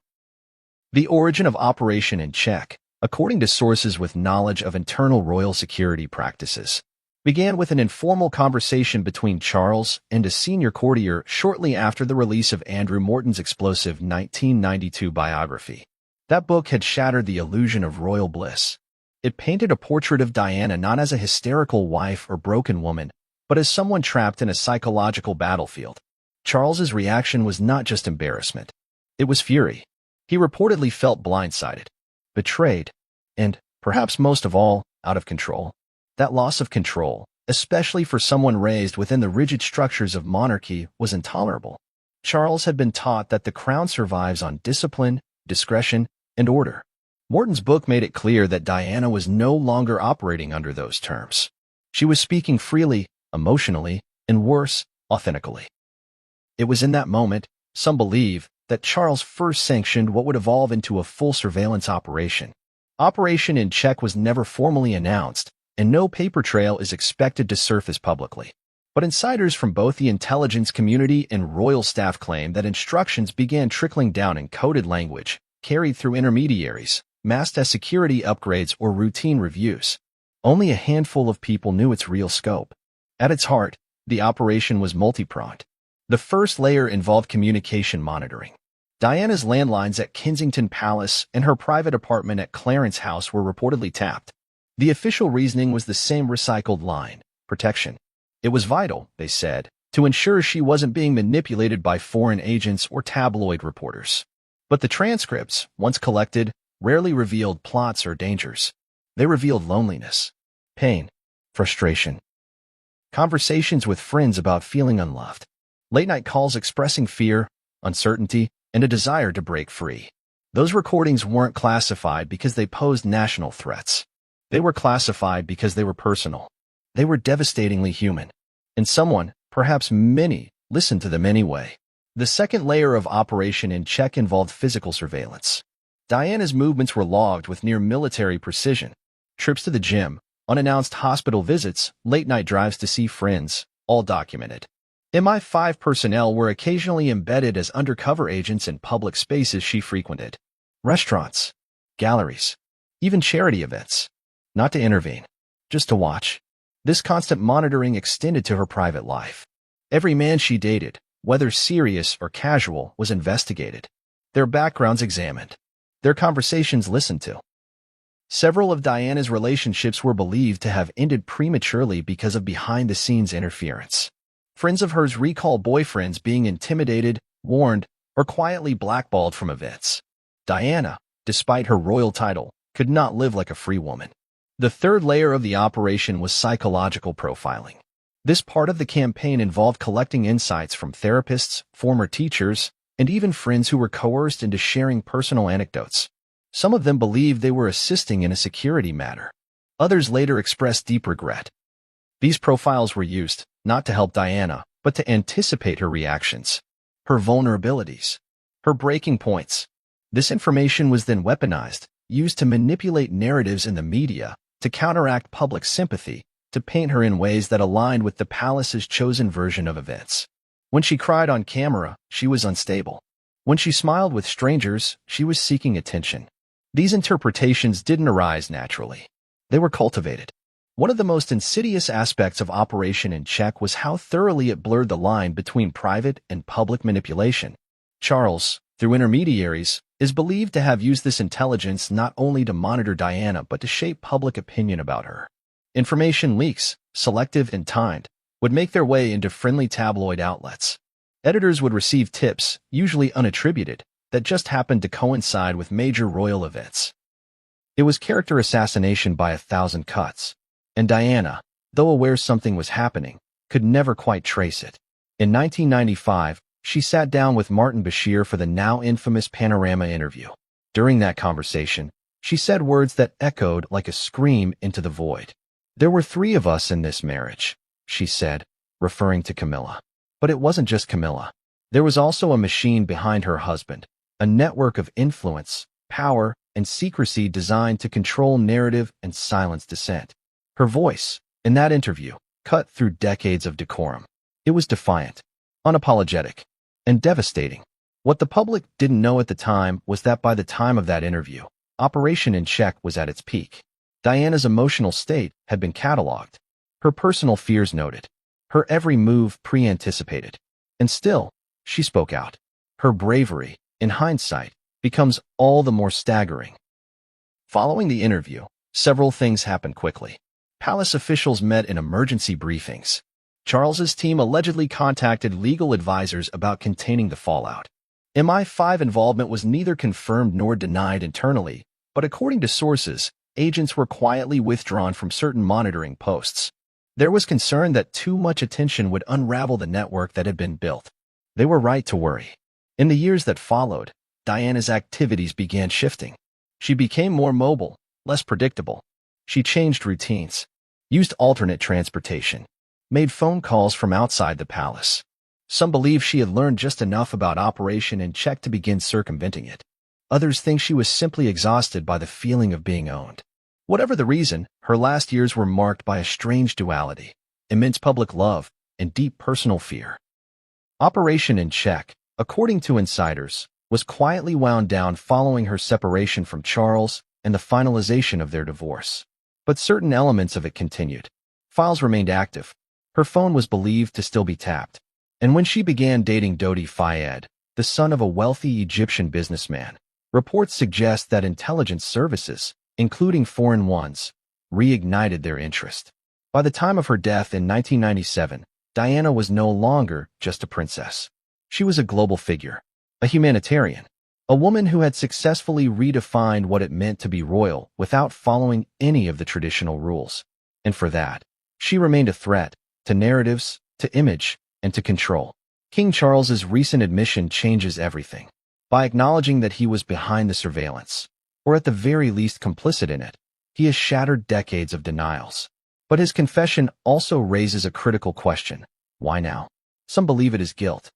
The origin of Operation in Check, according to sources with knowledge of internal royal security practices, began with an informal conversation between Charles and a senior courtier shortly after the release of Andrew Morton's explosive 1992 biography. That book had shattered the illusion of royal bliss. It painted a portrait of Diana not as a hysterical wife or broken woman, but as someone trapped in a psychological battlefield. Charles's reaction was not just embarrassment. It was fury. He reportedly felt blindsided, betrayed, and, perhaps most of all, out of control. That loss of control, especially for someone raised within the rigid structures of monarchy, was intolerable. Charles had been taught that the crown survives on discipline, discretion, and order. Morton's book made it clear that Diana was no longer operating under those terms. She was speaking freely, emotionally, and worse, authentically. It was in that moment, some believe, that Charles first sanctioned what would evolve into a full surveillance operation. Operation in Check was never formally announced, and no paper trail is expected to surface publicly. But insiders from both the intelligence community and royal staff claim that instructions began trickling down in coded language, carried through intermediaries, masked as security upgrades or routine reviews. Only a handful of people knew its real scope. At its heart, the operation was multi-pronged. The first layer involved communication monitoring. Diana's landlines at Kensington Palace and her private apartment at Clarence House were reportedly tapped. The official reasoning was the same recycled line: protection. It was vital, they said, to ensure she wasn't being manipulated by foreign agents or tabloid reporters. But the transcripts, once collected, rarely revealed plots or dangers. They revealed loneliness, pain, frustration, conversations with friends about feeling unloved, late-night calls expressing fear, uncertainty, and a desire to break free. Those recordings weren't classified because they posed national threats. They were classified because they were personal. They were devastatingly human. And someone, perhaps many, listened to them anyway. The second layer of Operation in Check involved physical surveillance. Diana's movements were logged with near military precision. Trips to the gym, unannounced hospital visits, late-night drives to see friends, all documented. MI5 personnel were occasionally embedded as undercover agents in public spaces she frequented. Restaurants, galleries, even charity events. Not to intervene, just to watch. This constant monitoring extended to her private life. Every man she dated, whether serious or casual, was investigated. Their backgrounds examined. Their conversations listened to. Several of Diana's relationships were believed to have ended prematurely because of behind-the-scenes interference. Friends of hers recall boyfriends being intimidated, warned, or quietly blackballed from events. Diana, despite her royal title, could not live like a free woman. The third layer of the operation was psychological profiling. This part of the campaign involved collecting insights from therapists, former teachers, and even friends who were coerced into sharing personal anecdotes. Some of them believed they were assisting in a security matter. Others later expressed deep regret. These profiles were used, not to help Diana, but to anticipate her reactions, her vulnerabilities, her breaking points. This information was then weaponized, used to manipulate narratives in the media, to counteract public sympathy, to paint her in ways that aligned with the palace's chosen version of events. When she cried on camera, she was unstable. When she smiled with strangers, she was seeking attention. These interpretations didn't arise naturally. They were cultivated. One of the most insidious aspects of Operation in Check was how thoroughly it blurred the line between private and public manipulation. Charles, through intermediaries, is believed to have used this intelligence not only to monitor Diana but to shape public opinion about her. Information leaks, selective and timed, would make their way into friendly tabloid outlets. Editors would receive tips, usually unattributed, that just happened to coincide with major royal events. It was character assassination by 1,000 cuts, and Diana, though aware something was happening, could never quite trace it. In 1995, she sat down with Martin Bashir for the now infamous Panorama interview. During that conversation, she said words that echoed like a scream into the void. "There were 3 of us in this marriage," she said, referring to Camilla. But it wasn't just Camilla. There was also a machine behind her husband, a network of influence, power, and secrecy designed to control narrative and silence dissent. Her voice, in that interview, cut through decades of decorum. It was defiant, unapologetic, and devastating. What the public didn't know at the time was that by the time of that interview, Operation in Check was at its peak. Diana's emotional state had been cataloged, her personal fears noted, her every move pre-anticipated. And still, she spoke out. Her bravery, in hindsight, becomes all the more staggering. Following the interview, several things happened quickly. Palace officials met in emergency briefings. Charles's team allegedly contacted legal advisors about containing the fallout. MI5 involvement was neither confirmed nor denied internally, but according to sources, agents were quietly withdrawn from certain monitoring posts. There was concern that too much attention would unravel the network that had been built. They were right to worry. In the years that followed, Diana's activities began shifting. She became more mobile, less predictable. She changed routines, used alternate transportation, made phone calls from outside the palace. Some believe she had learned just enough about Operation in Check to begin circumventing it. Others think she was simply exhausted by the feeling of being owned. Whatever the reason, her last years were marked by a strange duality, immense public love and deep personal fear. Operation in Check, according to insiders, was quietly wound down following her separation from Charles and the finalization of their divorce. But certain elements of it continued. Files remained active. Her phone was believed to still be tapped. And when she began dating Dodi Fayed, the son of a wealthy Egyptian businessman, reports suggest that intelligence services, including foreign ones, reignited their interest. By the time of her death in 1997, Diana was no longer just a princess. She was a global figure, a humanitarian, a woman who had successfully redefined what it meant to be royal without following any of the traditional rules. And for that, she remained a threat to narratives, to image, and to control. King Charles's recent admission changes everything. By acknowledging that he was behind the surveillance, or at the very least complicit in it, he has shattered decades of denials. But his confession also raises a critical question. Why now? Some believe it is guilt.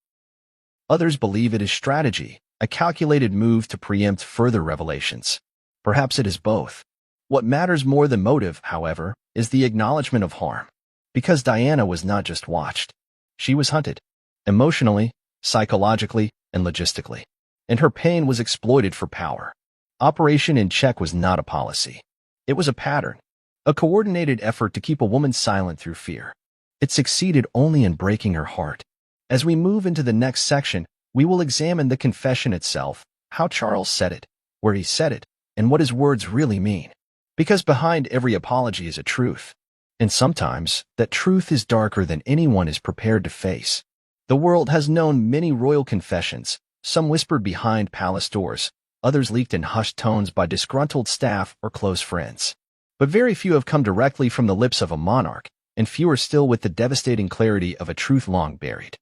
Others believe it is strategy, a calculated move to preempt further revelations. Perhaps it is both. What matters more than motive, however, is the acknowledgement of harm. Because Diana was not just watched. She was hunted. Emotionally, psychologically, and logistically. And her pain was exploited for power. Operation in Check was not a policy. It was a pattern. A coordinated effort to keep a woman silent through fear. It succeeded only in breaking her heart. As we move into the next section, we will examine the confession itself, how Charles said it, where he said it, and what his words really mean. Because behind every apology is a truth. And sometimes, that truth is darker than anyone is prepared to face. The world has known many royal confessions, some whispered behind palace doors, others leaked in hushed tones by disgruntled staff or close friends. But very few have come directly from the lips of a monarch, and fewer still with the devastating clarity of a truth long buried.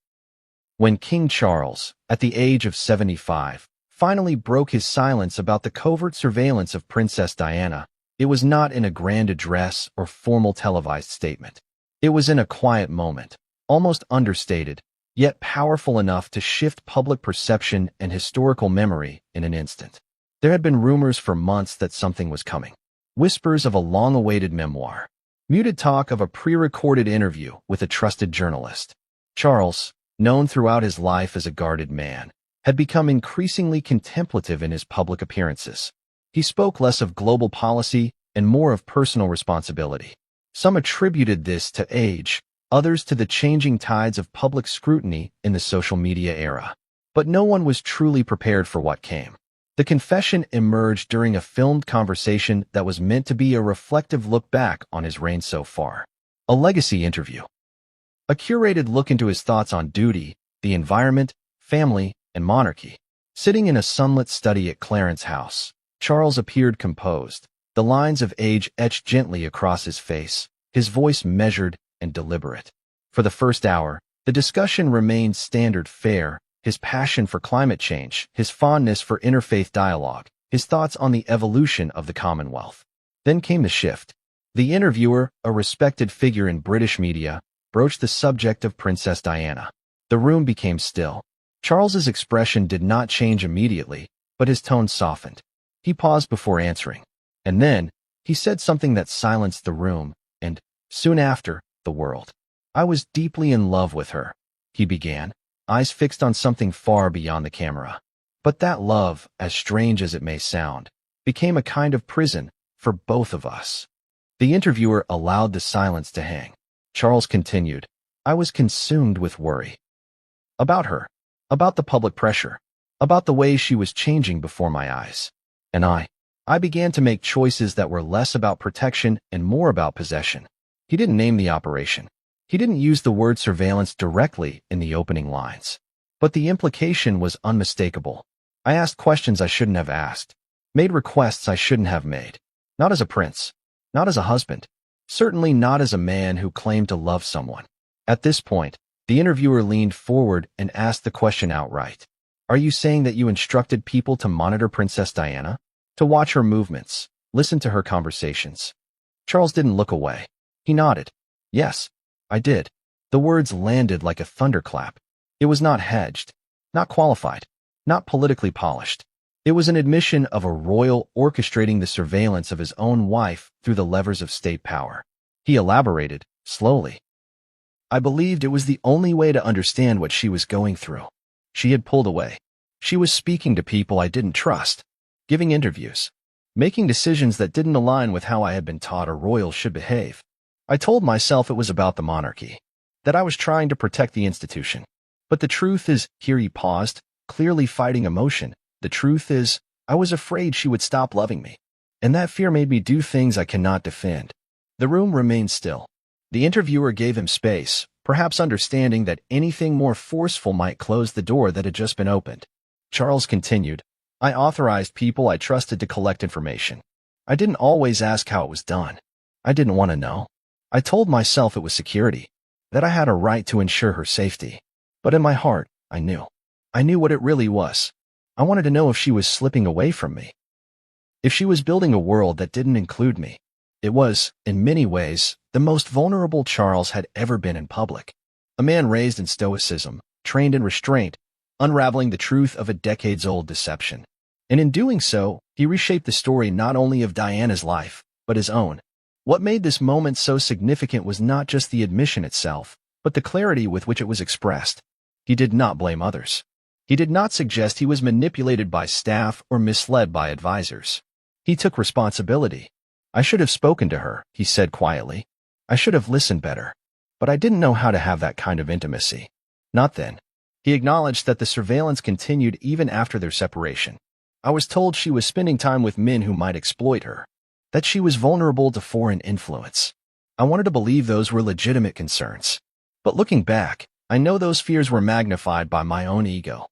When King Charles, at the age of 75, finally broke his silence about the covert surveillance of Princess Diana, it was not in a grand address or formal televised statement. It was in a quiet moment, almost understated, yet powerful enough to shift public perception and historical memory in an instant. There had been rumors for months that something was coming. Whispers of a long-awaited memoir. Muted talk of a pre-recorded interview with a trusted journalist. Charles, known throughout his life as a guarded man, had become increasingly contemplative in his public appearances. He spoke less of global policy and more of personal responsibility. Some attributed this to age, others to the changing tides of public scrutiny in the social media era. But no one was truly prepared for what came. The confession emerged during a filmed conversation that was meant to be a reflective look back on his reign so far. A legacy interview. A curated look into his thoughts on duty, the environment, family, and monarchy. Sitting in a sunlit study at Clarence House, Charles appeared composed, the lines of age etched gently across his face, his voice measured and deliberate. For the first hour, the discussion remained standard fare, his passion for climate change, his fondness for interfaith dialogue, his thoughts on the evolution of the Commonwealth. Then came the shift. The interviewer, a respected figure in British media, broached the subject of Princess Diana. The room became still. Charles's expression did not change immediately, but his tone softened. He paused before answering. And then, he said something that silenced the room, and, soon after, the world. "I was deeply in love with her," he began, eyes fixed on something far beyond the camera. "But that love, as strange as it may sound, became a kind of prison for both of us." The interviewer allowed the silence to hang. Charles continued, "I was consumed with worry. About her, about the public pressure, about the way she was changing before my eyes. And I began to make choices that were less about protection and more about possession." He didn't name the operation. He didn't use the word surveillance directly in the opening lines. But the implication was unmistakable. "I asked questions I shouldn't have asked, made requests I shouldn't have made. Not as a prince, not as a husband, certainly not as a man who claimed to love someone." At this point, the interviewer leaned forward and asked the question outright. "Are you saying that you instructed people to monitor Princess Diana? To watch her movements, listen to her conversations?" Charles didn't look away. He nodded. "Yes, I did." The words landed like a thunderclap. It was not hedged, not qualified, not politically polished. It was an admission of a royal orchestrating the surveillance of his own wife through the levers of state power. He elaborated, slowly. "I believed it was the only way to understand what she was going through. She had pulled away. She was speaking to people I didn't trust, giving interviews, making decisions that didn't align with how I had been taught a royal should behave. I told myself it was about the monarchy, that I was trying to protect the institution. But the truth is," here he paused, clearly fighting emotion, "the truth is, I was afraid she would stop loving me. And that fear made me do things I cannot defend." The room remained still. The interviewer gave him space, perhaps understanding that anything more forceful might close the door that had just been opened. Charles continued, "I authorized people I trusted to collect information. I didn't always ask how it was done. I didn't want to know. I told myself it was security, that I had a right to ensure her safety. But in my heart, I knew. I knew what it really was. I wanted to know if she was slipping away from me. If she was building a world that didn't include me." It was, in many ways, the most vulnerable Charles had ever been in public. A man raised in stoicism, trained in restraint, unraveling the truth of a decades-old deception. And in doing so, he reshaped the story not only of Diana's life, but his own. What made this moment so significant was not just the admission itself, but the clarity with which it was expressed. He did not blame others. He did not suggest he was manipulated by staff or misled by advisors. He took responsibility. "I should have spoken to her," he said quietly. "I should have listened better. But I didn't know how to have that kind of intimacy. Not then." He acknowledged that the surveillance continued even after their separation. "I was told she was spending time with men who might exploit her, that she was vulnerable to foreign influence. I wanted to believe those were legitimate concerns. But looking back, I know those fears were magnified by my own ego."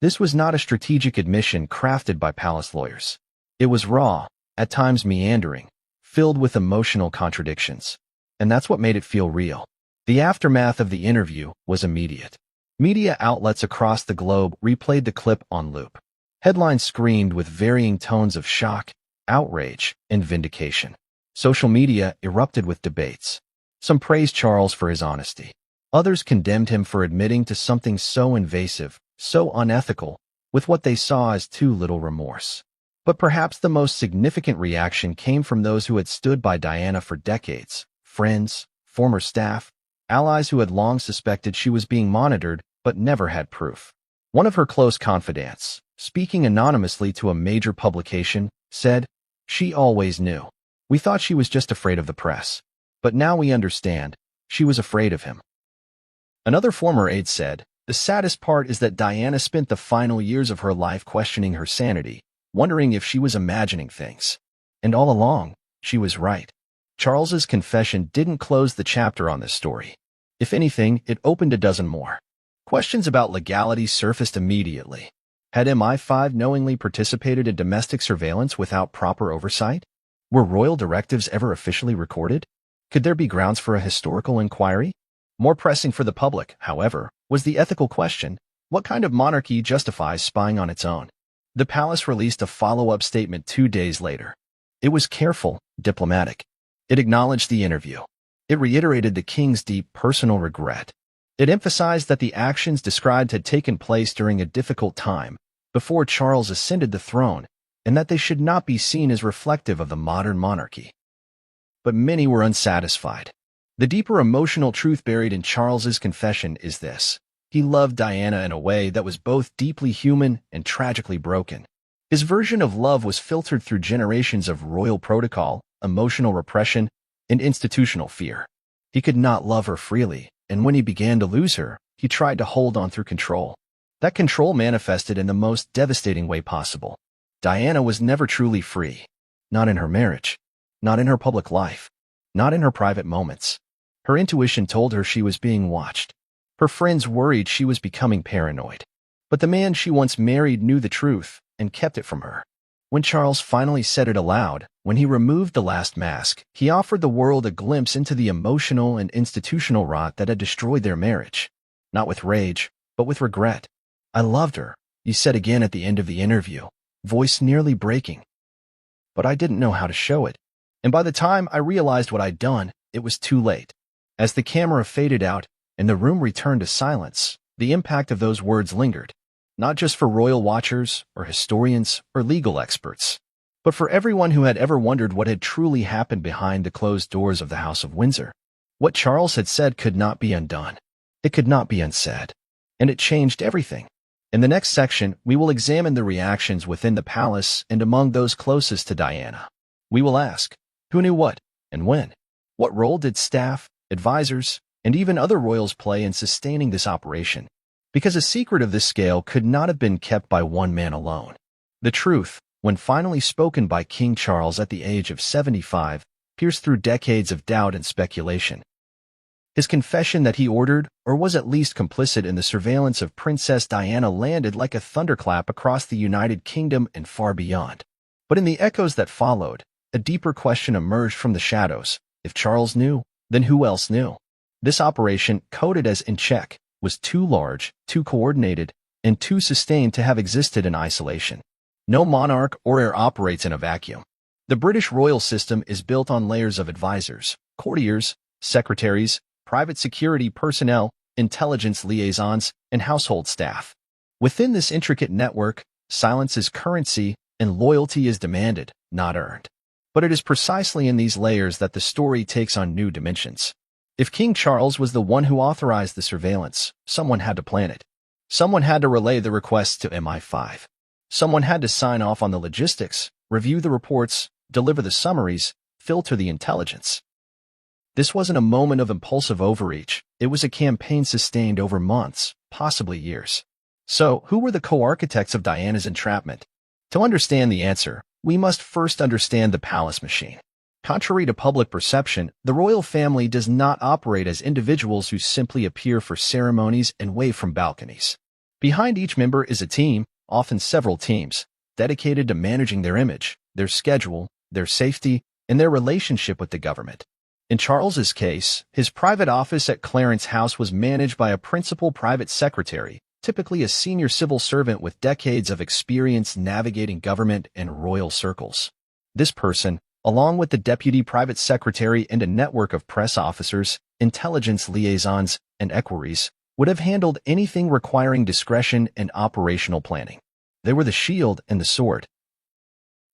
This was not a strategic admission crafted by palace lawyers. It was raw, at times meandering, filled with emotional contradictions. And that's what made it feel real. The aftermath of the interview was immediate. Media outlets across the globe replayed the clip on loop. Headlines screamed with varying tones of shock, outrage, and vindication. Social media erupted with debates. Some praised Charles for his honesty. Others condemned him for admitting to something so invasive, so unethical, with what they saw as too little remorse. But perhaps the most significant reaction came from those who had stood by Diana for decades, friends, former staff, allies who had long suspected she was being monitored but never had proof. One of her close confidants, speaking anonymously to a major publication, said, "She always knew. We thought she was just afraid of the press. But now we understand. She was afraid of him." Another former aide said, "The saddest part is that Diana spent the final years of her life questioning her sanity, wondering if she was imagining things. And all along, she was right." Charles's confession didn't close the chapter on this story. If anything, it opened a dozen more. Questions about legality surfaced immediately. Had MI5 knowingly participated in domestic surveillance without proper oversight? Were royal directives ever officially recorded? Could there be grounds for a historical inquiry? More pressing for the public, however, was the ethical question: what kind of monarchy justifies spying on its own? The palace released a follow-up statement 2 days later. It was careful, diplomatic. It acknowledged the interview. It reiterated the king's deep personal regret. It emphasized that the actions described had taken place during a difficult time, before Charles ascended the throne, and that they should not be seen as reflective of the modern monarchy. But many were unsatisfied. The deeper emotional truth buried in Charles's confession is this: he loved Diana in a way that was both deeply human and tragically broken. His version of love was filtered through generations of royal protocol, emotional repression, and institutional fear. He could not love her freely, and when he began to lose her, he tried to hold on through control. That control manifested in the most devastating way possible. Diana was never truly free. Not in her marriage. Not in her public life. Not in her private moments. Her intuition told her she was being watched. Her friends worried she was becoming paranoid. But the man she once married knew the truth and kept it from her. When Charles finally said it aloud, when he removed the last mask, he offered the world a glimpse into the emotional and institutional rot that had destroyed their marriage. Not with rage, but with regret. "I loved her," he said again at the end of the interview, voice nearly breaking. "But I didn't know how to show it. And by the time I realized what I'd done, it was too late." As the camera faded out and the room returned to silence, the impact of those words lingered, not just for royal watchers or historians or legal experts, but for everyone who had ever wondered what had truly happened behind the closed doors of the House of Windsor. What Charles had said could not be undone. It could not be unsaid. And it changed everything. In the next section, we will examine the reactions within the palace and among those closest to Diana. We will ask, who knew what and when? What role did staff, advisors, and even other royals play in sustaining this operation? Because a secret of this scale could not have been kept by one man alone. The truth, when finally spoken by King Charles at the age of 75, pierced through decades of doubt and speculation. His confession that he ordered, or was at least complicit in the surveillance of Princess Diana, landed like a thunderclap across the United Kingdom and far beyond. But in the echoes that followed, a deeper question emerged from the shadows. If Charles knew, then who else knew? This operation, coded as "in check," was too large, too coordinated, and too sustained to have existed in isolation. No monarch or heir operates in a vacuum. The British royal system is built on layers of advisors, courtiers, secretaries, private security personnel, intelligence liaisons, and household staff. Within this intricate network, silence is currency and loyalty is demanded, not earned. But it is precisely in these layers that the story takes on new dimensions. If King Charles was the one who authorized the surveillance, someone had to plan it. Someone had to relay the requests to MI5. Someone had to sign off on the logistics, review the reports, deliver the summaries, filter the intelligence. This wasn't a moment of impulsive overreach. It was a campaign sustained over months, possibly years. So, who were the co-architects of Diana's entrapment? To understand the answer, we must first understand the palace machine. Contrary to public perception, the royal family does not operate as individuals who simply appear for ceremonies and wave from balconies. Behind each member is a team, often several teams, dedicated to managing their image, their schedule, their safety, and their relationship with the government. In Charles's case, his private office at Clarence House was managed by a principal private secretary, typically a senior civil servant with decades of experience navigating government and royal circles. This person, along with the deputy private secretary and a network of press officers, intelligence liaisons, and equerries, would have handled anything requiring discretion and operational planning. They were the shield and the sword,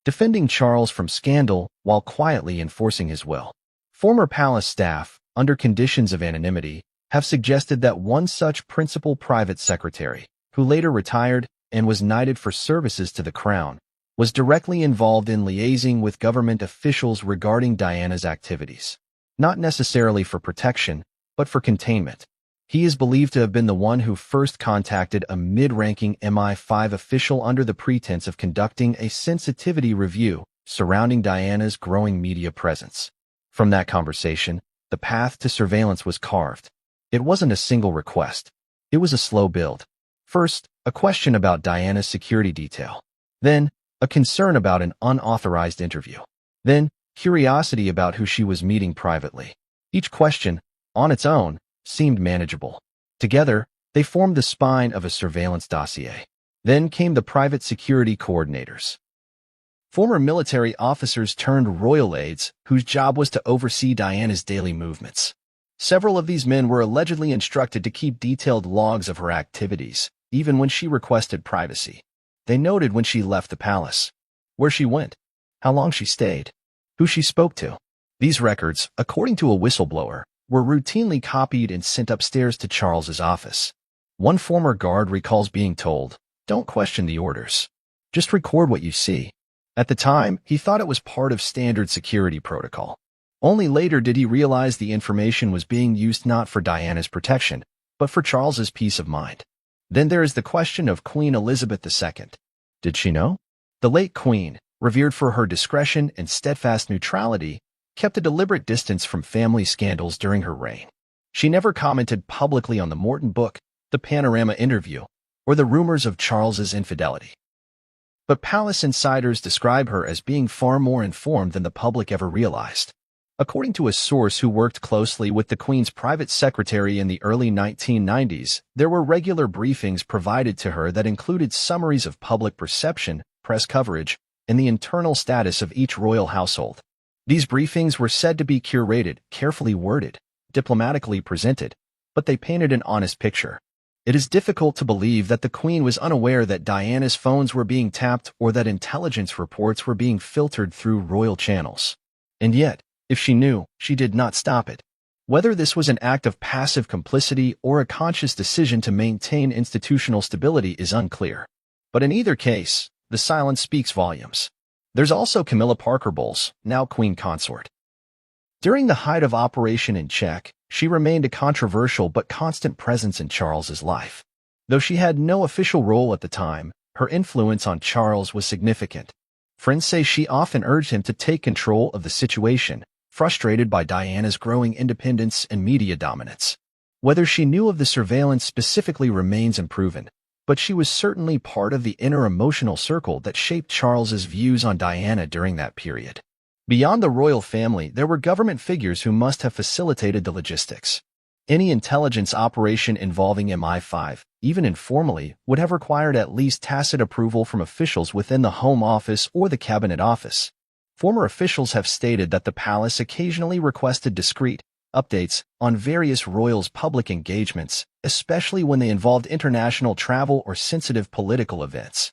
defending Charles from scandal while quietly enforcing his will. Former palace staff, under conditions of anonymity, have suggested that one such principal private secretary, who later retired and was knighted for services to the crown, was directly involved in liaising with government officials regarding Diana's activities. Not necessarily for protection, but for containment. He is believed to have been the one who first contacted a mid-ranking MI5 official under the pretense of conducting a sensitivity review surrounding Diana's growing media presence. From that conversation, the path to surveillance was carved. It wasn't a single request. It was a slow build. First, a question about Diana's security detail. Then, a concern about an unauthorized interview. Then, curiosity about who she was meeting privately. Each question, on its own, seemed manageable. Together, they formed the spine of a surveillance dossier. Then came the private security coordinators. Former military officers turned royal aides whose job was to oversee Diana's daily movements. Several of these men were allegedly instructed to keep detailed logs of her activities, even when she requested privacy. They noted when she left the palace, where she went, how long she stayed, who she spoke to. These records, according to a whistleblower, were routinely copied and sent upstairs to Charles's office. One former guard recalls being told, "Don't question the orders. Just record what you see." At the time, he thought it was part of standard security protocol. Only later did he realize the information was being used not for Diana's protection, but for Charles's peace of mind. Then there is the question of Queen Elizabeth II. Did she know? The late queen, revered for her discretion and steadfast neutrality, kept a deliberate distance from family scandals during her reign. She never commented publicly on the Morton book, the Panorama interview, or the rumors of Charles's infidelity. But palace insiders describe her as being far more informed than the public ever realized. According to a source who worked closely with the Queen's private secretary in the early 1990s, there were regular briefings provided to her that included summaries of public perception, press coverage, and the internal status of each royal household. These briefings were said to be curated, carefully worded, diplomatically presented, but they painted an honest picture. It is difficult to believe that the Queen was unaware that Diana's phones were being tapped or that intelligence reports were being filtered through royal channels. And yet, if she knew, she did not stop it. Whether this was an act of passive complicity or a conscious decision to maintain institutional stability is unclear. But in either case, the silence speaks volumes. There's also Camilla Parker Bowles, now Queen Consort. During the height of Operation in Check, she remained a controversial but constant presence in Charles's life. Though she had no official role at the time, her influence on Charles was significant. Friends say she often urged him to take control of the situation, frustrated by Diana's growing independence and media dominance. Whether she knew of the surveillance specifically remains unproven, but she was certainly part of the inner emotional circle that shaped Charles's views on Diana during that period. Beyond the royal family, there were government figures who must have facilitated the logistics. Any intelligence operation involving MI5, even informally, would have required at least tacit approval from officials within the Home Office or the Cabinet Office. Former officials have stated that the palace occasionally requested discreet updates on various royals' public engagements, especially when they involved international travel or sensitive political events.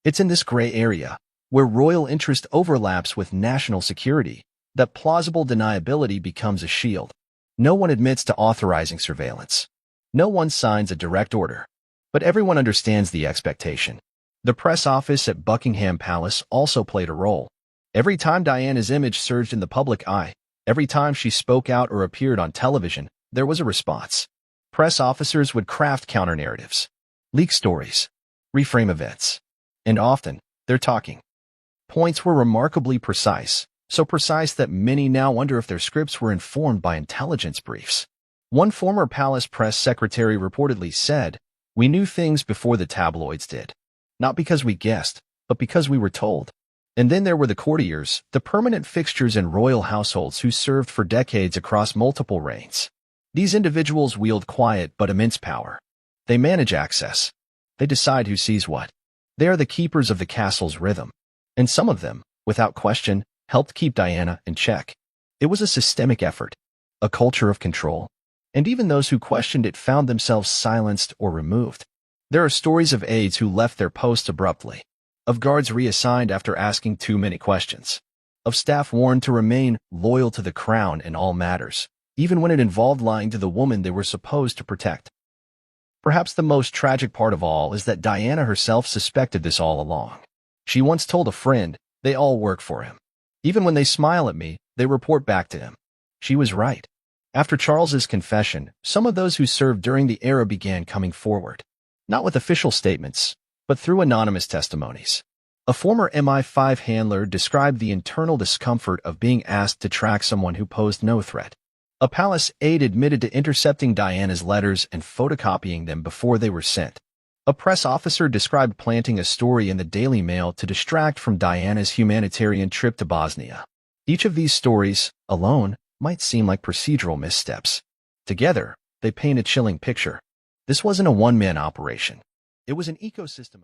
It's in this gray area, where royal interest overlaps with national security, that plausible deniability becomes a shield. No one admits to authorizing surveillance. No one signs a direct order. But everyone understands the expectation. The press office at Buckingham Palace also played a role. Every time Diana's image surged in the public eye, every time she spoke out or appeared on television, there was a response. Press officers would craft counter-narratives, leak stories, reframe events. And often, their talking points were remarkably precise, so precise that many now wonder if their scripts were informed by intelligence briefs. One former palace press secretary reportedly said, "We knew things before the tabloids did. Not because we guessed, but because we were told." And then there were the courtiers, the permanent fixtures in royal households who served for decades across multiple reigns. These individuals wield quiet but immense power. They manage access. They decide who sees what. They are the keepers of the castle's rhythm. And some of them, without question, helped keep Diana in check. It was a systemic effort, a culture of control, and even those who questioned it found themselves silenced or removed. There are stories of aides who left their posts abruptly, of guards reassigned after asking too many questions, of staff warned to remain loyal to the crown in all matters, even when it involved lying to the woman they were supposed to protect. Perhaps the most tragic part of all is that Diana herself suspected this all along. She once told a friend, "They all work for him. Even when they smile at me, they report back to him." She was right. After Charles's confession, some of those who served during the era began coming forward, not with official statements, but through anonymous testimonies. A former MI5 handler described the internal discomfort of being asked to track someone who posed no threat. A palace aide admitted to intercepting Diana's letters and photocopying them before they were sent. A press officer described planting a story in the Daily Mail to distract from Diana's humanitarian trip to Bosnia. Each of these stories, alone, might seem like procedural missteps. Together, they paint a chilling picture. This wasn't a one-man operation. It was an ecosystem.